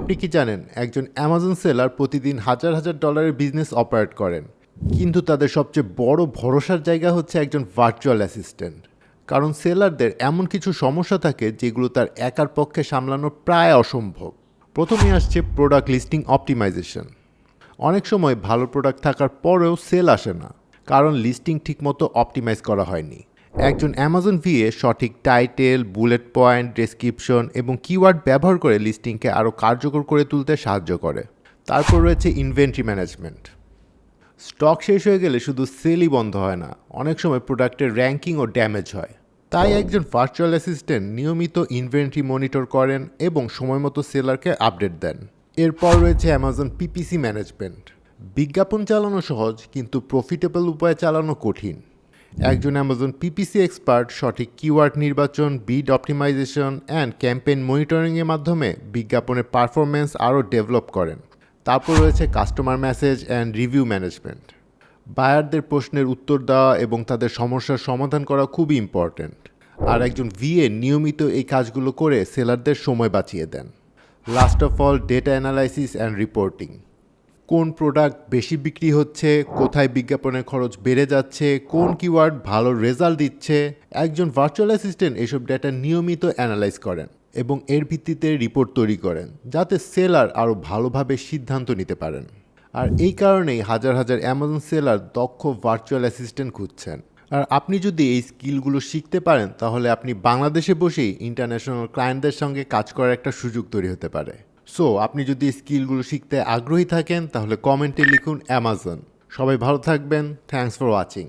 আপনি কি জানেন একজন অ্যামাজন সেলার প্রতিদিন হাজার হাজার ডলারের বিজনেস অপারেট করেন, কিন্তু তাদের সবচেয়ে বড় ভরসার জায়গা হচ্ছে একজন ভার্চুয়াল অ্যাসিস্ট্যান্ট। কারণ সেলারদের এমন কিছু সমস্যা থাকে যেগুলো তার একার পক্ষে সামলানো প্রায় অসম্ভব। প্রথমেই আসছে প্রোডাক্ট লিস্টিং অপটিমাইজেশন। অনেক সময় ভালো প্রোডাক্ট থাকার পরেও সেল আসে না, কারণ লিস্টিং ঠিকমতো অপটিমাইজ করা হয়নি। একজন অ্যামাজন ভিএ সঠিক টাইটেল, বুলেট পয়েন্ট, ডেসক্রিপশন এবং কিওয়ার্ড ব্যবহার করে লিস্টিংকে আরও কার্যকর করে তুলতে সাহায্য করে। তারপর রয়েছে ইনভেন্টরি ম্যানেজমেন্ট। স্টক শেষ হয়ে গেলে শুধু সেলই বন্ধ হয় না, অনেক সময় প্রোডাক্টের র্যাঙ্কিংও ড্যামেজ হয়। তাই একজন ভার্চুয়াল অ্যাসিস্ট্যান্ট নিয়মিত ইনভেন্টরি মনিটর করেন এবং সময়মতো সেলারকে আপডেট দেন। এরপর রয়েছে অ্যামাজন পিপিসি ম্যানেজমেন্ট। বিজ্ঞাপন চালানো সহজ, কিন্তু প্রফিটেবল উপায়ে চালানো কঠিন। একজন অ্যামাজন পিপিসি এক্সপার্ট সঠিক কিওয়ার্ড নির্বাচন, বিড অপটিমাইজেশন অ্যান্ড ক্যাম্পেইন মনিটরিংয়ের মাধ্যমে বিজ্ঞাপনের পারফরম্যান্স আরও ডেভেলপ করেন। তারপর রয়েছে customer message and review management. বায়ারদের প্রশ্নের উত্তর দেওয়া এবং তাদের সমস্যার সমাধান করা খুবই ইম্পর্ট্যান্ট। আর একজন ভিএ নিয়মিত এই কাজগুলো করে সেলারদের সময় বাঁচিয়ে দেন। Last of all, data analysis and reporting. কোন প্রোডাক্ট বেশি বিক্রি হচ্ছে, কোথায় বিজ্ঞাপনের খরচ বেড়ে যাচ্ছে, কোন কিওয়ার্ড ভালো রেজাল্ট দিচ্ছে, একজন ভার্চুয়াল অ্যাসিস্ট্যান্ট এসব ডেটা নিয়মিত অ্যানালাইজ করেন এবং এর ভিত্তিতে রিপোর্ট তৈরি করেন, যাতে সেলার আরও ভালোভাবে সিদ্ধান্ত নিতে পারেন। আর এই কারণেই হাজার হাজার অ্যামাজন সেলার দক্ষ ভার্চুয়াল অ্যাসিস্ট্যান্ট খুঁজছেন। আর আপনি যদি এই স্কিলগুলো শিখতে পারেন, তাহলে আপনি বাংলাদেশে বসেই ইন্টারন্যাশনাল ক্লায়েন্টদের সঙ্গে কাজ করার একটা সুযোগ তৈরি হতে পারে। সো আপনি যদি এই স্কিলগুলো শিখতে আগ্রহী থাকেন, তাহলে কমেন্টে লিখুন অ্যামাজন। সবাই ভালো থাকবেন। Thanks for watching.